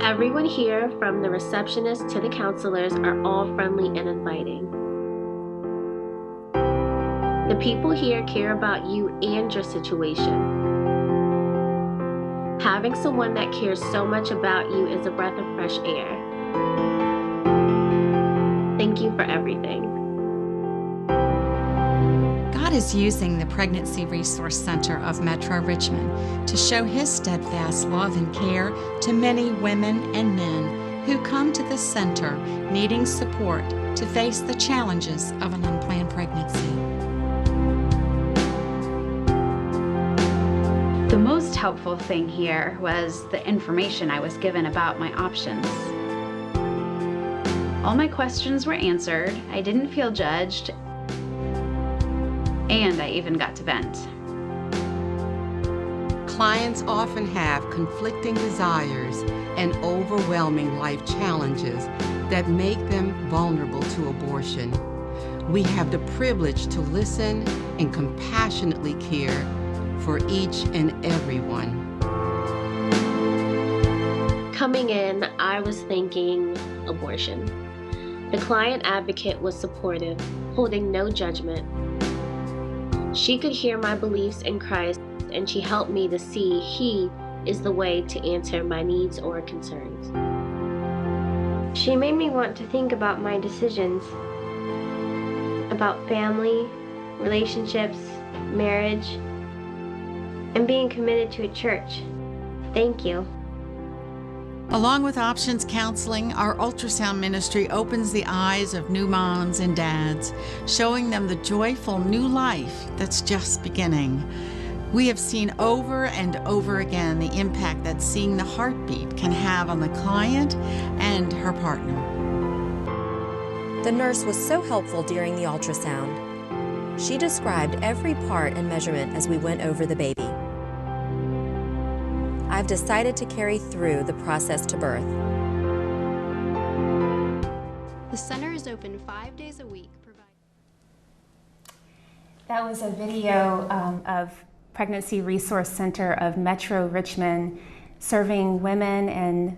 Everyone here, from the receptionist to the counselors, are all friendly and inviting. The people here care about you and your situation. Having someone that cares so much about you is a breath of fresh air. Thank you for everything. God is using the Pregnancy Resource Center of Metro Richmond to show His steadfast love and care to many women and men who come to this center needing support to face the challenges of an unplanned pregnancy. The most helpful thing here was the information I was given about my options. All my questions were answered, I didn't feel judged, and I even got to vent. Clients often have conflicting desires and overwhelming life challenges that make them vulnerable to abortion. We have the privilege to listen and compassionately care for each and every one. Coming in, I was thinking abortion. The client advocate was supportive, holding no judgment. She could hear my beliefs in Christ, and she helped me to see He is the way to answer my needs or concerns. She made me want to think about my decisions, about family, relationships, marriage, and being committed to a church. Thank you. Along with options counseling, our ultrasound ministry opens the eyes of new moms and dads, showing them the joyful new life that's just beginning. We have seen over and over again the impact that seeing the heartbeat can have on the client and her partner. The nurse was so helpful during the ultrasound. She described every part and measurement as we went over the baby. I've decided to carry through the process to birth. The center is open 5 days a week. That was a video of Pregnancy Resource Center of Metro Richmond serving women and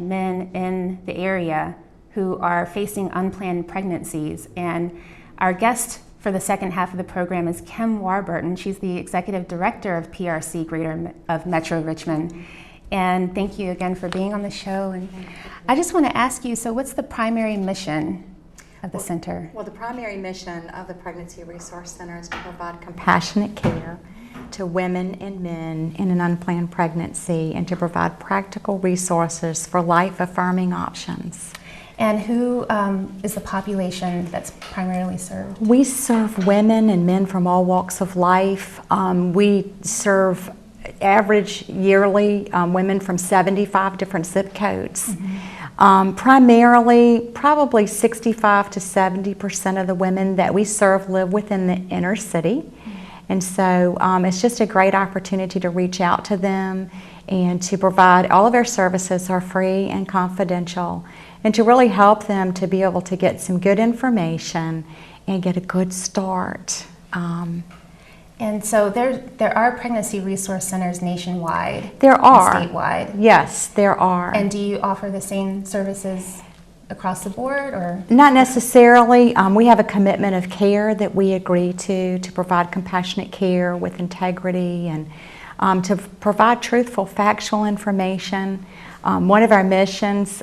men in the area who are facing unplanned pregnancies. And our guest for the second half of the program is Kim Warburton. She's the Executive Director of PRC of Metro Richmond. And thank you again for being on the show. And I just want to ask you, so what's the primary mission of the center? Well, the primary mission of the Pregnancy Resource Center is to provide compassionate care to women and men in an unplanned pregnancy and to provide practical resources for life-affirming options. And who is the population that's primarily served? We serve women and men from all walks of life. We serve average yearly women from 75 different zip codes. Mm-hmm. Primarily, probably 65 to 70% of the women that we serve live within the inner city. Mm-hmm. And so it's just a great opportunity to reach out to them and to provide, all of our services are free and confidential, and to really help them to be able to get some good information and get a good start. And so there are pregnancy resource centers nationwide. There are. And statewide. Yes, there are. And do you offer the same services across the board, or? Not necessarily. We have a commitment of care that we agree to provide compassionate care with integrity and to provide truthful, factual information. One of our missions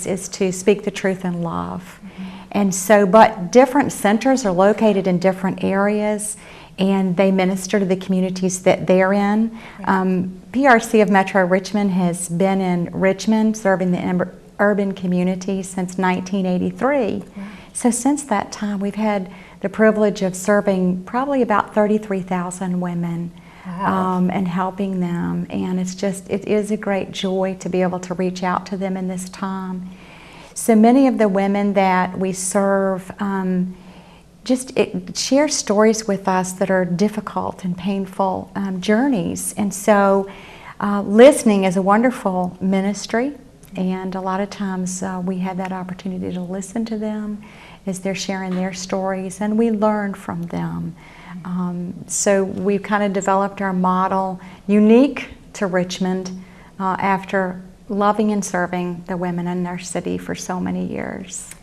is to speak the truth in love. Mm-hmm. And so, but different centers are located in different areas, and they minister to the communities that they're in. Right. PRC of Metro Richmond has been in Richmond, serving the urban community since 1983. Right. So since that time, we've had the privilege of serving probably about 33,000 women. Wow. And helping them, and it is a great joy to be able to reach out to them in this time. So many of the women that we serve share stories with us that are difficult and painful journeys, and so listening is a wonderful ministry, and a lot of times we have that opportunity to listen to them as they're sharing their stories, and we learn from them. So we've kind of developed our model unique to Richmond after loving and serving the women in their city for so many years.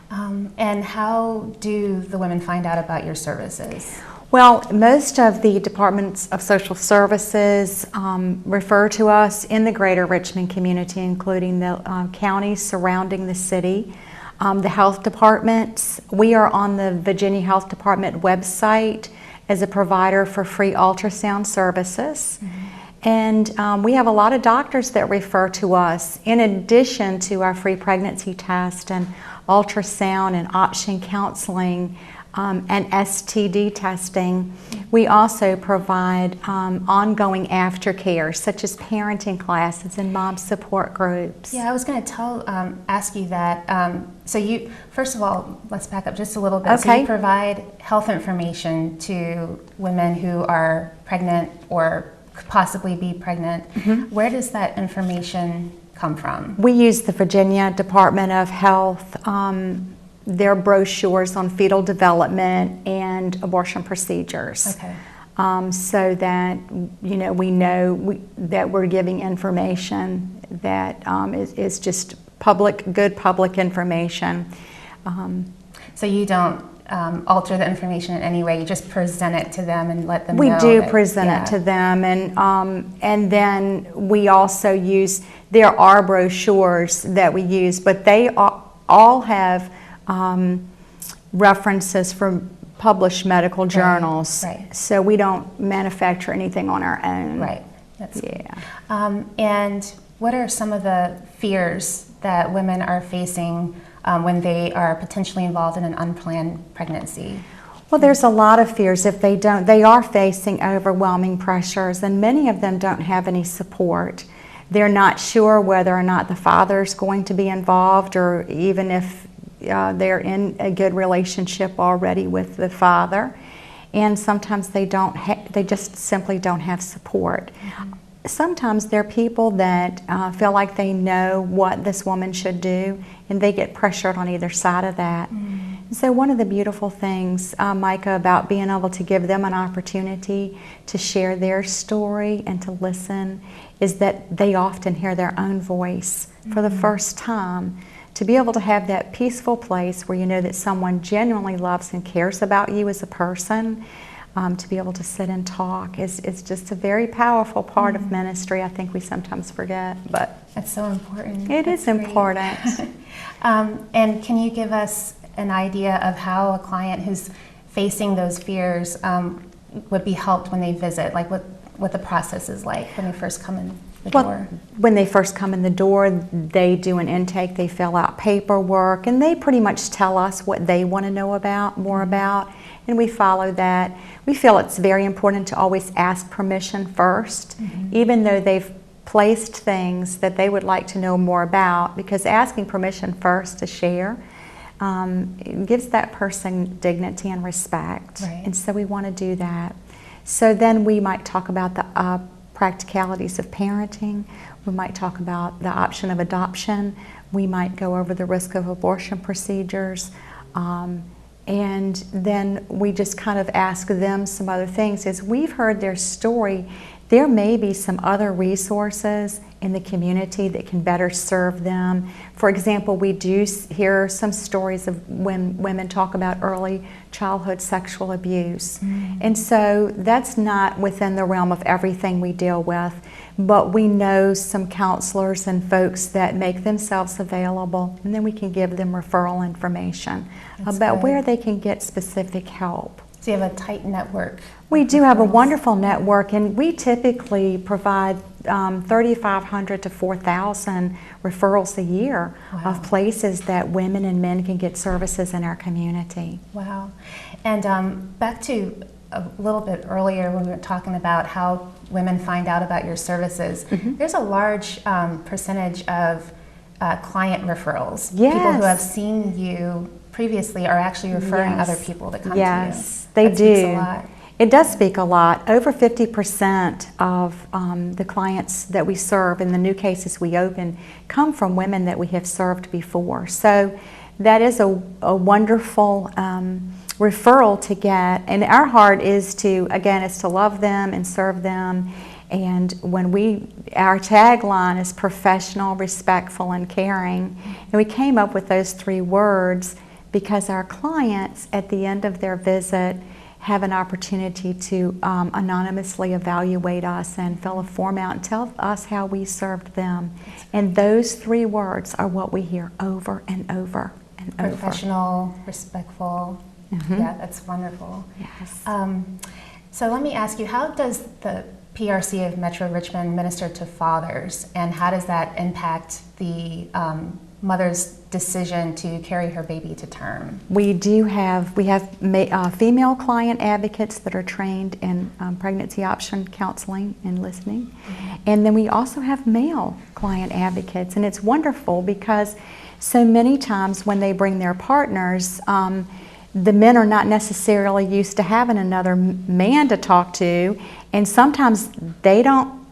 And how do the women find out about your services? Well, most of the departments of social services refer to us in the greater Richmond community, including the counties surrounding the city. The health departments, we are on the Virginia Health Department website as a provider for free ultrasound services. And we have a lot of doctors that refer to us in addition to our free pregnancy test and ultrasound and option counseling and STD testing. We also provide ongoing aftercare, such as parenting classes and mom support groups. Yeah, I was going to ask you that. So you, first of all, let's back up just a little bit. Okay. So you provide health information to women who are pregnant or could possibly be pregnant. Where does that information come from? We use the Virginia Department of Health, their brochures on fetal development and abortion procedures. Okay. So that we know that we're giving information that is just good public information. So you don't alter the information in any way. You just present it to them and let them know. We do that, present it to them, and then we also use. There are brochures that we use, but they all have references from published medical journals. Right. So we don't manufacture anything on our own. Right. That's yeah. And what are some of the fears that women are facing when they are potentially involved in an unplanned pregnancy? Well, there's a lot of fears. If they don't, they are facing overwhelming pressures, and many of them don't have any support. They're not sure whether or not the father's going to be involved, or even if they're in a good relationship already with the father. And sometimes they just simply don't have support. Sometimes there are people that feel like they know what this woman should do, and they get pressured on either side of that. So one of the beautiful things, Micah, about being able to give them an opportunity to share their story and to listen is that they often hear their own voice for the first time. To be able to have that peaceful place where you know that someone genuinely loves and cares about you as a person, to be able to sit and talk is just a very powerful part of ministry. I think we sometimes forget, but that's so important. It is important. And can you give us an idea of how a client who's facing those fears would be helped when they visit? Like what the process is like when they first come in the door? When they first come in the door, they do an intake, they fill out paperwork, and they pretty much tell us what they want to know more about, and we follow that. We feel it's very important to always ask permission first, even though they've placed things that they would like to know more about, because asking permission first to share it gives that person dignity and respect. Right. And so we want to do that. So then we might talk about the practicalities of parenting. We might talk about the option of adoption. We might go over the risk of abortion procedures. And then we just kind of ask them some other things. As we've heard their story, there may be some other resources in the community that can better serve them. For example, we do hear some stories of when women talk about early childhood sexual abuse. And so that's not within the realm of everything we deal with, but we know some counselors and folks that make themselves available, and then we can give them referral information about where they can get specific help. So you have a tight network. We do have a wonderful network, and we typically provide 3,500 to 4,000 referrals a year of places that women and men can get services in our community. Wow. And back to a little bit earlier when we were talking about how women find out about your services, there's a large percentage of client referrals. Yes. People who have seen you previously are actually referring other people to come to you. Yes, they that do. Speaks a lot. It does speak a lot. Over 50% of the clients that we serve in the new cases we open come from women that we have served before. So that is a wonderful referral to get. And our heart is to, again, is to love them and serve them And our tagline is professional, respectful, and caring. And we came up with those 3 words because our clients at the end of their visit have an opportunity to anonymously evaluate us and fill a form out and tell us how we served them. And those 3 words are what we hear over and over and over. Professional, respectful. Yeah, that's wonderful. Yes. So let me ask you, how does the PRC of Metro Richmond minister to fathers, and how does that impact the mother's decision to carry her baby to term? We have female client advocates that are trained in pregnancy option counseling and listening. And then we also have male client advocates. And it's wonderful because so many times when they bring their partners, the men are not necessarily used to having another man to talk to. And sometimes they don't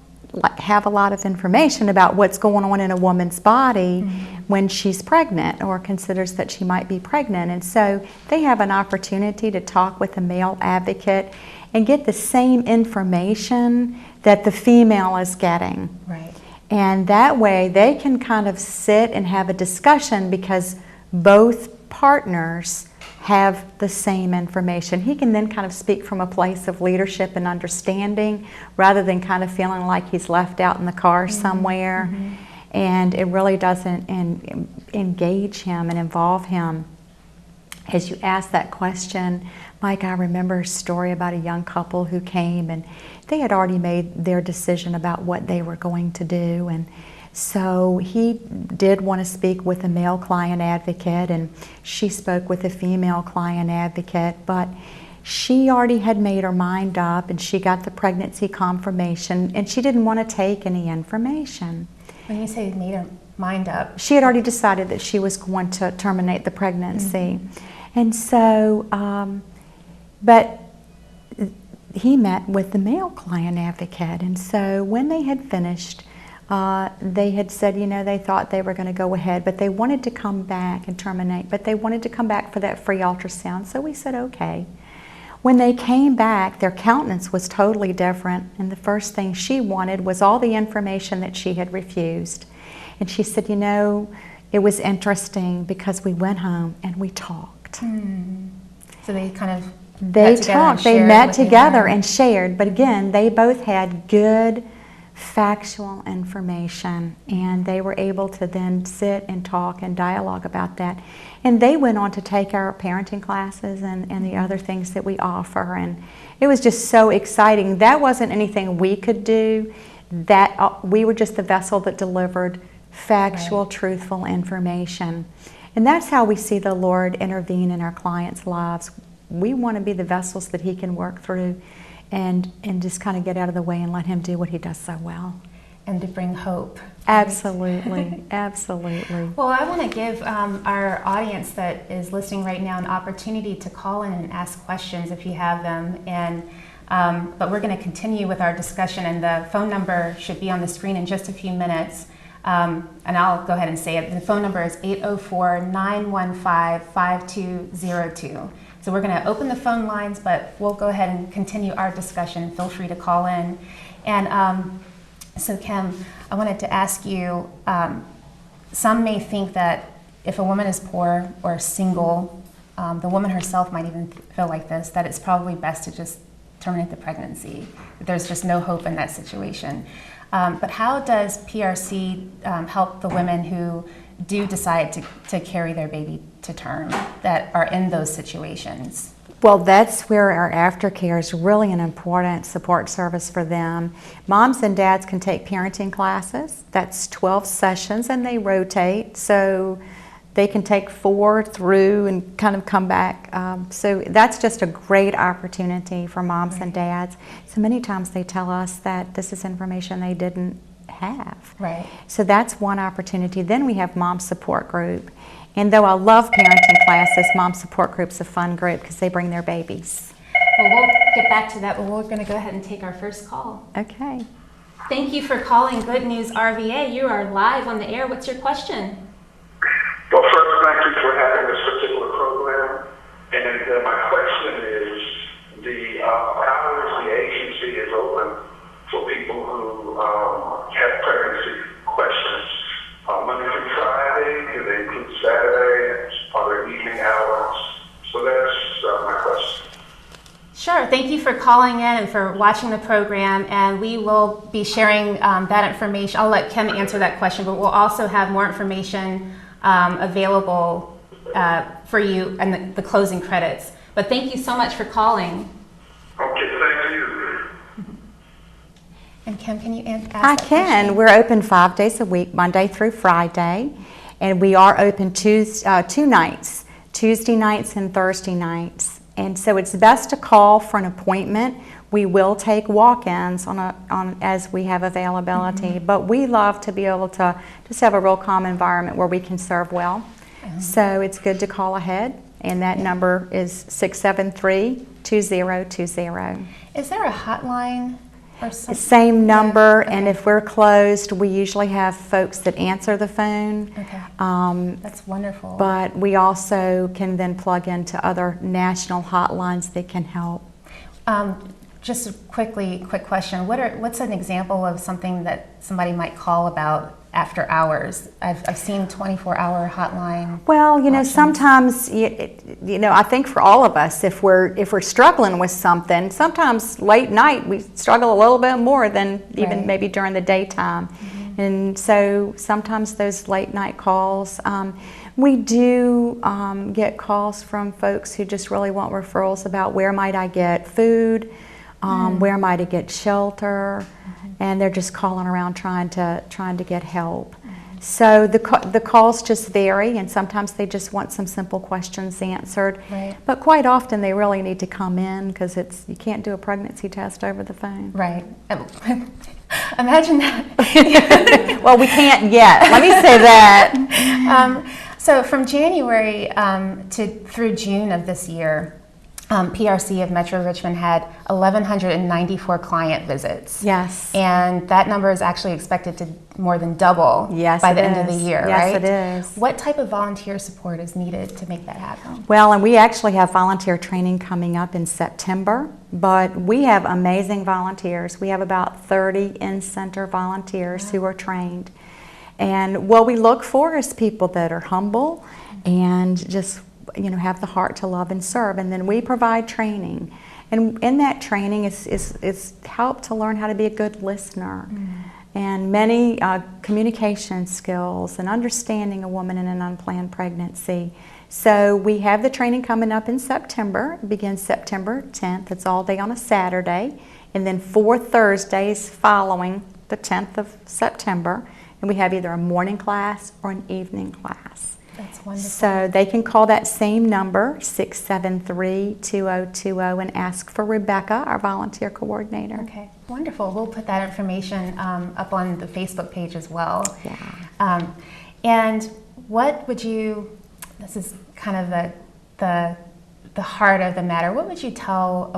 have a lot of information about what's going on in a woman's body when she's pregnant or considers that she might be pregnant. And so they have an opportunity to talk with a male advocate and get the same information that the female is getting. Right. And that way they can kind of sit and have a discussion because both partners have the same information. He can then kind of speak from a place of leadership and understanding rather than kind of feeling like he's left out in the car somewhere. And it really doesn't engage him and involve him. As you ask that question, Mike, I remember a story about a young couple who came and they had already made their decision about what they were going to do. And so he did want to speak with a male client advocate, and she spoke with a female client advocate, but she already had made her mind up and she got the pregnancy confirmation and she didn't want to take any information. When you say made her mind up? She had already decided that she was going to terminate the pregnancy. And so, but he met with the male client advocate, and so when they had finished, they had said, they thought they were going to go ahead, but they wanted to come back and terminate, but they wanted to come back for that free ultrasound. So we said, okay. When they came back, their countenance was totally different, and the first thing she wanted was all the information that she had refused. And she said, it was interesting because we went home and we talked. So they kind of met together and shared, but again, they both had good factual information, and they were able to then sit and talk and dialogue about that. And they went on to take our parenting classes and the other things that we offer, and it was just so exciting. That wasn't anything we could do. That we were just the vessel that delivered factual, truthful information. And that's how we see the Lord intervene in our clients' lives. We want to be the vessels that He can work through and just kind of get out of the way and let Him do what He does so well. And to bring hope. Absolutely, absolutely. Well, I want to give our audience that is listening right now an opportunity to call in and ask questions if you have them. And but we're going to continue with our discussion, and the phone number should be on the screen in just a few minutes. And I'll go ahead and say it. The phone number is 804-915-5202. So we're going to open the phone lines, but we'll go ahead and continue our discussion. Feel free to call in. And so Kim, I wanted to ask you, some may think that if a woman is poor or single, the woman herself might even feel like this, that it's probably best to just terminate the pregnancy, that there's just no hope in that situation. But how does PRC help the women who do decide to carry their baby to term that are in those situations? Well, that's where our aftercare is really an important support service for them. Moms and dads can take parenting classes. That's 12 sessions, and they rotate. So they can take 4 through and kind of come back. So that's just a great opportunity for moms and dads. So many times they tell us that this is information they didn't have. Right. So that's one opportunity. Then we have Mom Support Group. And though I love parenting classes, Mom Support Group's a fun group because they bring their babies. Well, we'll get back to that, but we're going to go ahead and take our first call. Okay. Thank you for calling Good News RVA. You are live on the air. What's your question? Well, first, thank you for having this particular program. And my question is, the hours the agency is open for people thank you for calling in and for watching the program, and we will be sharing that information. I'll let Kim answer that question, but we'll also have more information available for you and the closing credits. But thank you so much for calling. Okay, thank you. And Kim, can you ask I that can. question? We're open 5 days a week, Monday through Friday, and we are open two nights, Tuesday nights and Thursday nights. And so it's best to call for an appointment. We will take walk-ins as we have availability, but we love to be able to just have a real calm environment where we can serve well. So it's good to call ahead, and that number is 673-2020. Is there a hotline or something? Same number, Yeah. and if we're closed, we usually have folks that answer the phone. Okay. That's wonderful. But we also can then plug into other national hotlines that can help. Just a quick question. What's an example of something that somebody might call about after hours? I've seen 24-hour hotline. Well, you know, options. sometimes, you know, I think for all of us, if we're struggling with something, sometimes late night we struggle a little bit more than even Right. maybe during the daytime. And so sometimes those late night calls, we do get calls from folks who just really want referrals about where might I get food, where might I get shelter, and they're just calling around trying to get help. So the calls just vary, and sometimes they just want some simple questions answered. Right. But quite often they really need to come in because you can't do a pregnancy test over the phone. Right. Imagine that. Well, we can't yet. Let me say that. So from January through June of this year, PRC of Metro Richmond had 1,194 client visits. Yes. And that number is actually expected to more than double by the end of the year, right? Yes, it is. What type of volunteer support is needed to make that happen? Well, and we actually have volunteer training coming up in September, but we have amazing volunteers. We have about 30 in-center volunteers who are trained. And what we look for is people that are humble and just have the heart to love and serve. And then we provide training. And in that training is help to learn how to be a good listener and many communication skills and understanding a woman in an unplanned pregnancy. So we have the training coming up in September. It begins September 10th. It's all day on a Saturday. And then 4 Thursdays following the 10th of September. And we have either a morning class or an evening class. That's wonderful. So they can call that same number, 673-2020, and ask for Rebecca, our volunteer coordinator. Okay, wonderful. We'll put that information up on the Facebook page as well. Yeah. And what would you, this is kind of the heart of the matter, what would you tell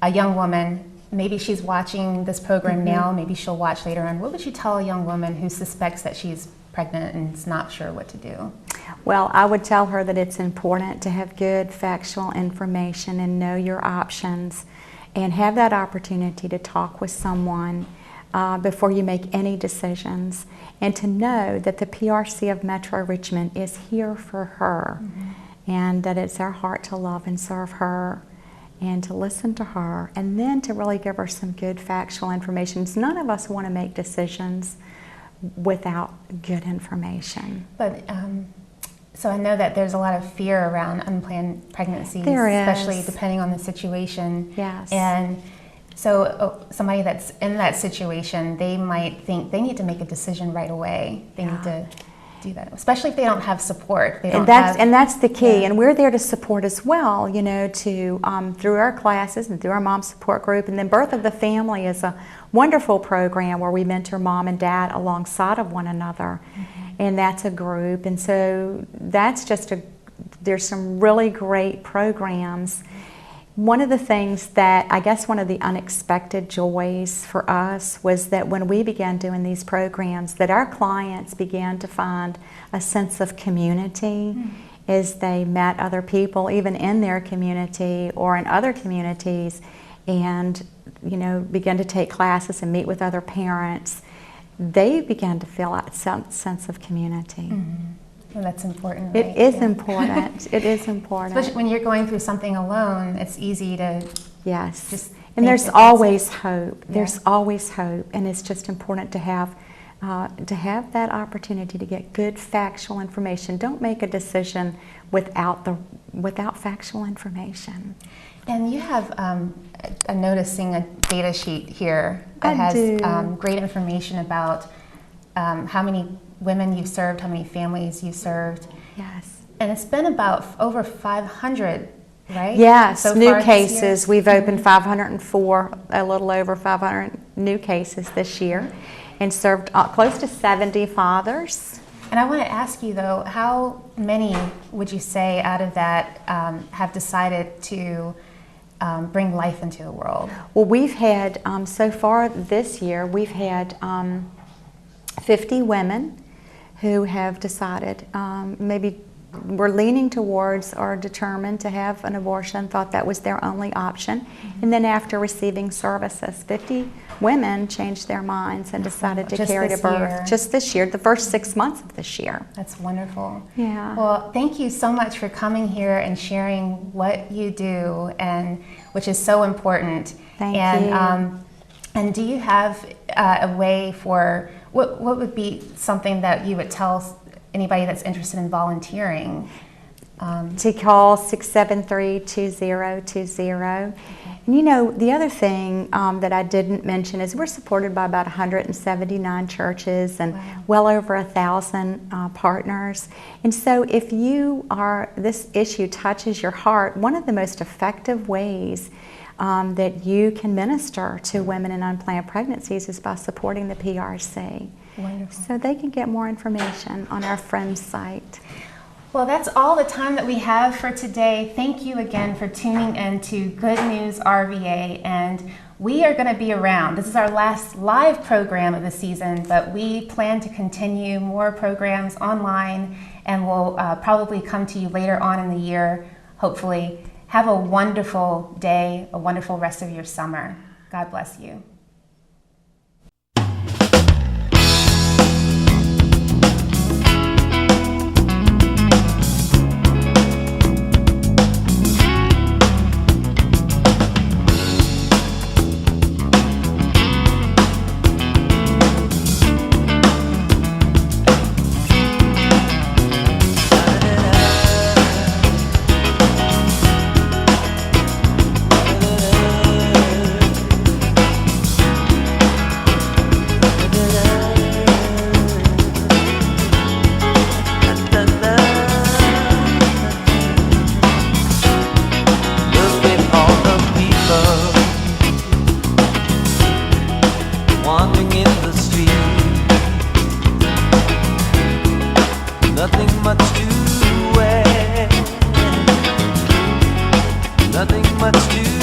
a young woman, maybe she's watching this program now, maybe she'll watch later on, what would you tell a young woman who suspects that she's pregnant and is not sure what to do? Well, I would tell her that it's important to have good factual information and know your options and have that opportunity to talk with someone before you make any decisions, and to know that the PRC of Metro Richmond is here for her and that it's our heart to love and serve her and to listen to her, and then to really give her some good factual information. None of us want to make decisions without good information. But so I know that there's a lot of fear around unplanned pregnancies, There is. especially depending on the situation. Yes. And so somebody that's in that situation, they might think they need to make a decision right away. They need to do that, especially if they don't have support. And that's the key. And we're there to support as well, through our classes and through our mom support group. And then Birth of the Family is a wonderful program where we mentor mom and dad alongside of one another. And that's a group. And so that's there's some really great programs. One of the things that, I guess one of the unexpected joys for us was that when we began doing these programs, that our clients began to find a sense of community as they met other people, even in their community or in other communities, and began to take classes and meet with other parents. They began to feel that sense of community. Well, that's important. It right? is Yeah. important. It is important. Especially when you're going through something alone, it's easy to Yes. just And think there's that that's always it. hope. Yeah. There's always hope, and it's just important to have that opportunity to get good factual information. Don't make a decision without factual information. And you have, I'm noticing a data sheet here that I has do. great information about how many women you've served, how many families you've served. Yes. And it's been about over 500, right? Yes, So new far this cases. year? We've opened 504, a little over 500 new cases this year, and served close to 70 fathers. And I want to ask you though, how many would you say out of that have decided to bring life into the world? Well, we've had, so far this year, we've had 50 women who have decided, maybe were leaning towards or determined to have an abortion, thought that was their only option. And then after receiving services, 50 women changed their minds and decided to Just carry to this birth year. just this year, the first 6 months of this year. That's wonderful. Yeah. Well, thank you so much for coming here and sharing what you do, and which is so important. Thank and, you. And do you have a way for what would be something that you would tell anybody that's interested in volunteering? To call 673-2020. And you know, the other thing that I didn't mention is we're supported by about 179 churches and well over 1,000 partners. And so if this issue touches your heart, one of the most effective ways that you can minister to women in unplanned pregnancies is by supporting the PRC. Wonderful. So they can get more information on our friend's site. Well, that's all the time that we have for today. Thank you again for tuning in to Good News RVA, and we are going to be around. This is our last live program of the season, but we plan to continue more programs online, and we'll probably come to you later on in the year, hopefully. Have a wonderful day, a wonderful rest of your summer. God bless you. Nothing much to